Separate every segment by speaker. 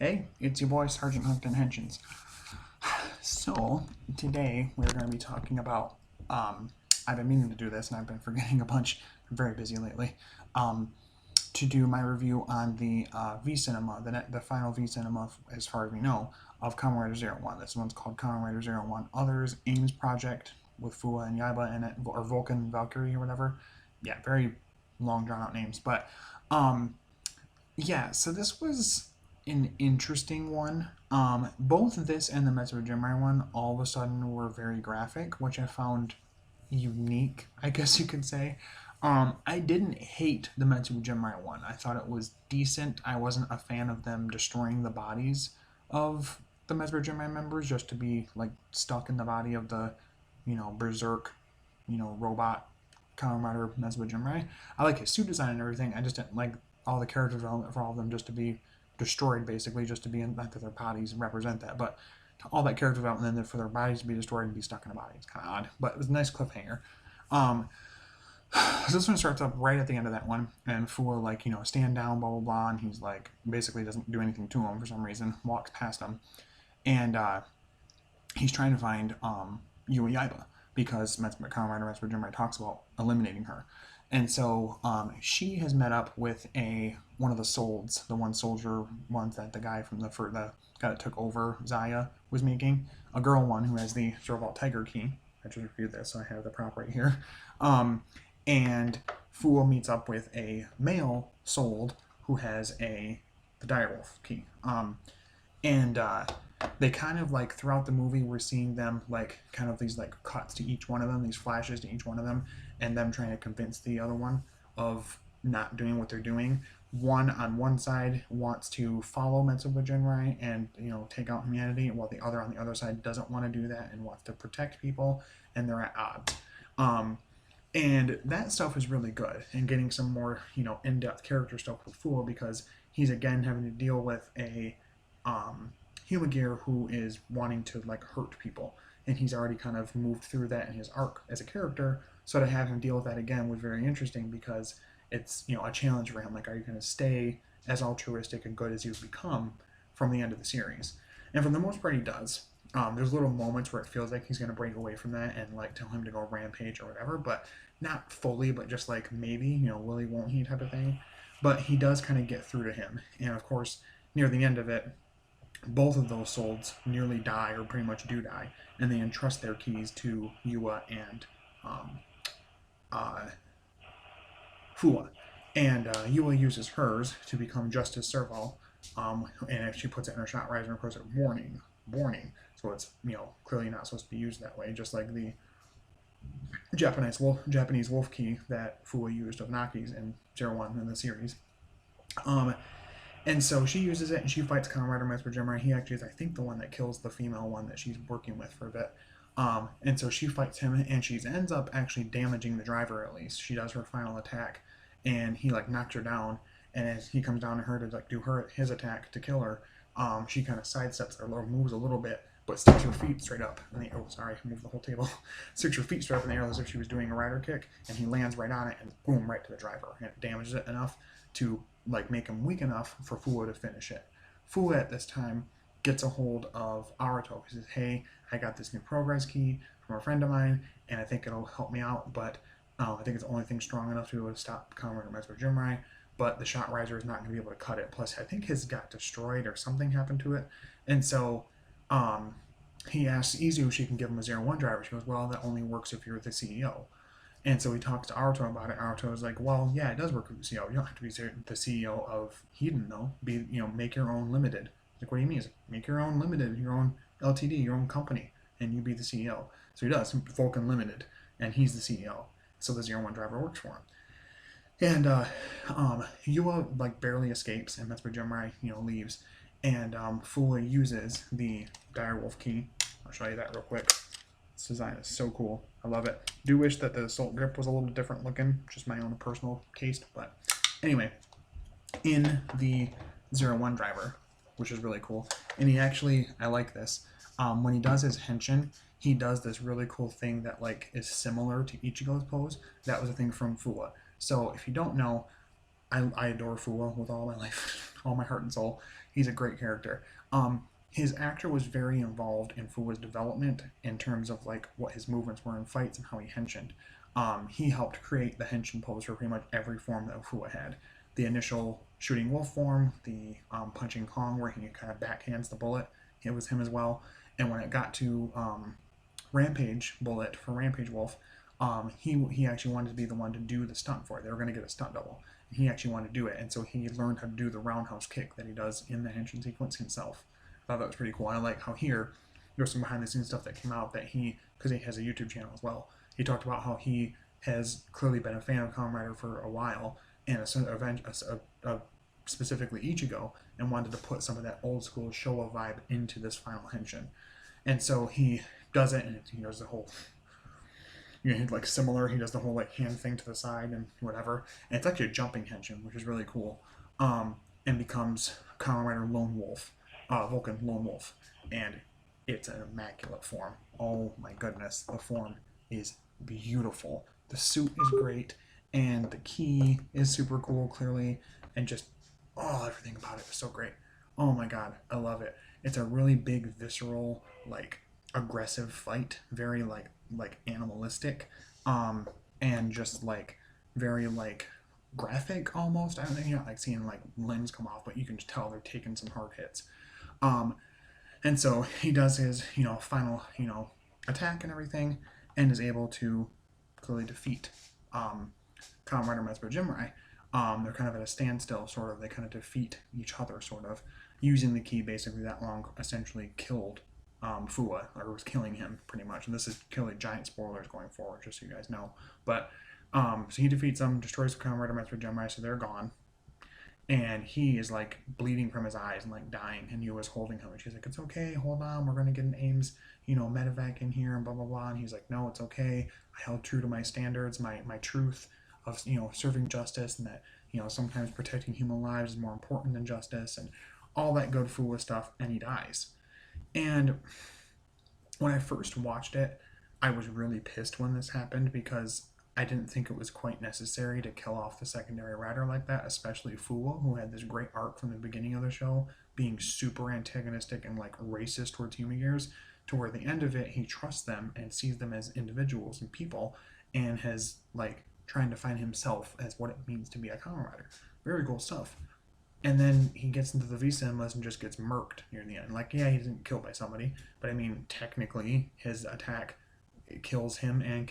Speaker 1: Hey, it's your boy Sergeant Humpton Henshins. So today we're going to be talking about. I've been meaning to do this, and I've been forgetting a bunch. I'm very busy lately. Um, to do my review on the V-Cinema, the final V-Cinema, as far as we know, of Kamen Rider Zero One. This one's called Kamen Rider Zero One. Others, Ames Project with Fua and Yaiba in it, or Vulcan, Valkyrie, or whatever. Yeah, very long drawn out names, but um, yeah, so this was an interesting one. Both this and the Metro Gemini one all of a sudden were very graphic, which I found unique, I guess you could say. I didn't hate the Metro Gemini one. I thought it was decent. I wasn't a fan of them destroying the bodies of the Metro Gemini members just to be like stuck in the body of the, berserk, robot Kamen Rider Metro Gemini. I like his suit design and everything. I just didn't like all the character development for all of them just to be destroyed, basically, just to be in, not that their bodies represent that, but all that character development and then for their bodies to be destroyed and be stuck in a body. It's kind of odd, but it was a nice cliffhanger. Um, so this one starts up right at the end of that one, and Fua like stand down, blah blah blah, and he's like basically doesn't do anything to him for some reason, walks past him, and he's trying to find Yua Yaiba because Kamen Rider Metsu Jimrai talks about eliminating her. And so she has met up with one of the solds, the one soldier ones that the guy from the guy that took over Zaya was making, a girl one who has the Zervault Tiger key. I just reviewed this, so I have the prop right here. And Fool meets up with a male sold who has the Direwolf key. And they kind of like throughout the movie we're seeing them like kind of these like cuts to each one of them, these flashes to each one of them, and them trying to convince the other one of not doing what they're doing. One on one side wants to follow Metsuba Jinrai and take out humanity, while the other on the other side doesn't want to do that and wants to protect people, and they're at odds. And that stuff is really good, and getting some more in-depth character stuff with Fool, because he's again having to deal with a human gear who is wanting to like hurt people, and he's already kind of moved through that in his arc as a character. So to have him deal with that again was very interesting, because it's a challenge for him. Like, are you going to stay as altruistic and good as you've become from the end of the series? And for the most part, he does. There's little moments where it feels like he's going to break away from that and like tell him to go rampage or whatever, but not fully, but just like maybe, will he, won't he type of thing. But he does kind of get through to him. And of course, near the end of it, both of those solds nearly die, or pretty much do die, and they entrust their keys to Yua and uh, Fua. And Yua uses hers to become Justice Servo, and if she puts it in her shot riser, of course, it warning. So it's clearly not supposed to be used that way, just like the Japanese wolf key that Fua used of Naki's in Zero One in the series. And so she uses it, and she fights Kamen Rider Metsu Jimrai. He actually is, I think, the one that kills the female one that she's working with for a bit. And so she fights him, and she ends up actually damaging the driver, at least. She does her final attack, and he like knocks her down. And as he comes down to her to like do his attack to kill her, she kind of sidesteps or moves a little bit, but sticks her feet straight up. Oh, sorry, I moved the whole table. Sticks her feet straight up in the air as if she was doing a rider kick, and he lands right on it, and boom, right to the driver. And it damages it enough to like make him weak enough for Fua to finish it. Fua at this time gets a hold of Arato. He says, "Hey, I got this new progress key from a friend of mine, and I think it'll help me out, but I think it's the only thing strong enough to be able to stop Kamen Rider Metsu Jimrai, but the shot riser is not going to be able to cut it. Plus, I think his got destroyed or something happened to it." And so he asks Izu if she can give him a 01 driver. She goes, "Well, that only works if you're the CEO." And so he talks to Aruto about it. Aruto is like, "Well, yeah, it does work with the CEO. You don't have to be the CEO of Hedon, though. Make your own limited." Like, what do you mean? He's like, make your own limited, your own LTD, your own company, and you be the CEO. So he does, Vulcan Limited, and he's the CEO. So the 01 driver works for him. And Yua like barely escapes, and that's where Jimrai leaves. And Fua uses the Direwolf key. I'll show you that real quick. This design is so cool. I love it. Do wish that the Assault grip was a little different looking, just my own personal taste. But anyway, in the 01 driver, which is really cool. And I like this. When he does his henshin, he does this really cool thing that like is similar to Ichigo's pose. That was a thing from Fua. So if you don't know, I adore Fua with all my life. all my heart and soul. He's a great character. His actor was very involved in Fuwa's development in terms of like what his movements were in fights and how he henshined. He helped create the henshin pose for pretty much every form that Fuwa had. The initial shooting wolf form, the punching Kong where he kind of backhands the bullet, it was him as well. And when it got to Rampage bullet for Rampage Wolf, he actually wanted to be the one to do the stunt for it. They were going to get a stunt double. He actually wanted to do it, and so he learned how to do the roundhouse kick that he does in the henshin sequence himself. I thought that was pretty cool. I like how here there's some behind the scenes stuff that came out that because he has a YouTube channel as well. He talked about how he has clearly been a fan of Kamen Rider for a while, and specifically Ichigo, and wanted to put some of that old school Showa vibe into this final henshin. And so he does it, and he does the whole, like similar. He does the whole like hand thing to the side and whatever. And it's actually a jumping henshin, which is really cool. And becomes Kamen Rider Lone Wolf, Vulcan Lone Wolf, and it's an immaculate form. Oh my goodness, the form is beautiful. The suit is great, and the key is super cool, clearly, and just everything about it is so great. Oh my god, I love it. It's a really big, visceral, like aggressive fight, very like animalistic, and just like very like graphic almost. I don't think you're not like seeing like limbs come off, but you can just tell they're taking some hard hits. And so he does his final attack and everything, and is able to clearly defeat Kamen Rider Metsubo Jinrai. They're kind of at a standstill, sort of. They kind of defeat each other, sort of, using the key basically that Long essentially killed Fuwa, or was killing him pretty much. And this is clearly giant spoilers going forward, just so you guys know. But so he defeats them, destroys the Kamen Rider Metsubo Jinrai, so they're gone. And he is like bleeding from his eyes and like dying, and Yua's holding him, and she's like, "It's okay, hold on, we're gonna get an Ames, medevac in here," and blah blah blah. And he's like, "No, it's okay. I held true to my standards, my truth of serving justice, and that sometimes protecting human lives is more important than justice, and all that good Fuwa stuff." And he dies. And when I first watched it, I was really pissed when this happened, because I didn't think it was quite necessary to kill off the secondary rider like that, especially Fuwa, who had this great arc from the beginning of the show, being super antagonistic and like racist towards human gears, to where at the end of it, he trusts them and sees them as individuals and people, and has like trying to find himself as what it means to be a Kamen Rider. Very cool stuff. And then he gets into the V-Cinemas and just gets murked near the end. Like, yeah, he isn't killed by somebody, but I mean, technically, his attack kills him and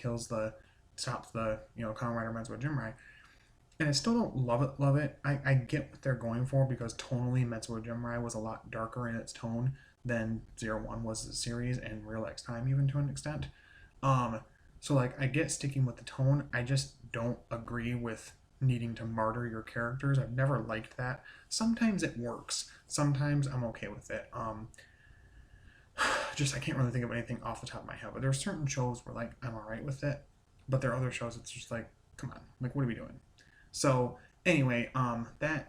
Speaker 1: stops the Kamen Rider Metsubo Jinrai. And I still don't love it. I get what they're going for, because tonally Metsubo Jinrai was a lot darker in its tone than 01 was the series, and Real X Time even to an extent. So like, I get sticking with the tone. I just don't agree with needing to martyr your characters. I've never liked that. Sometimes it works. Sometimes I'm okay with it. I can't really think of anything off the top of my head, but there are certain shows where like I'm alright with it, but there are other shows it's just like, come on, like, what are we doing? So anyway, that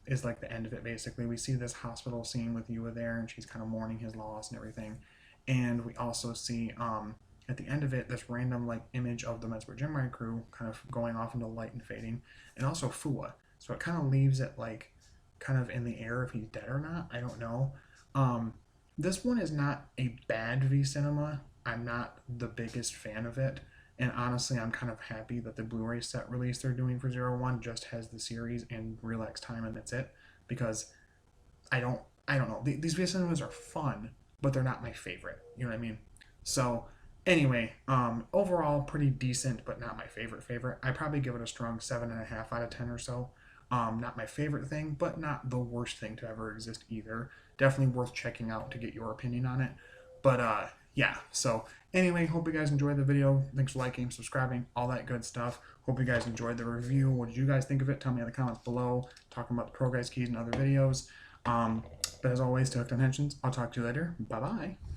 Speaker 1: is like the end of it. Basically, we see this hospital scene with Yua there, and she's kind of mourning his loss and everything, and we also see at the end of it, this random like image of the Metsubo Jinrai crew kind of going off into light and fading, and also Fuwa. So it kind of leaves it like kind of in the air if he's dead or not. I don't know. This one is not a bad V-Cinema. I'm not the biggest fan of it, and honestly, I'm kind of happy that the Blu-ray set release they're doing for 01 just has the series and Real X Time, and that's it. Because I don't know. These V-Cinemas are fun, but they're not my favorite. You know what I mean? So anyway, overall pretty decent, but not my favorite. I probably give it a strong 7.5 out of 10 or so. Not my favorite thing, but not the worst thing to ever exist either. Definitely worth checking out to get your opinion on it. But yeah, so anyway, hope you guys enjoyed the video. Thanks for liking, subscribing, all that good stuff. Hope you guys enjoyed the review. What did you guys think of it? Tell me in the comments below, talking about the progress keys and other videos. But as always, to Hooked on Henshin, I'll talk to you later. Bye-bye.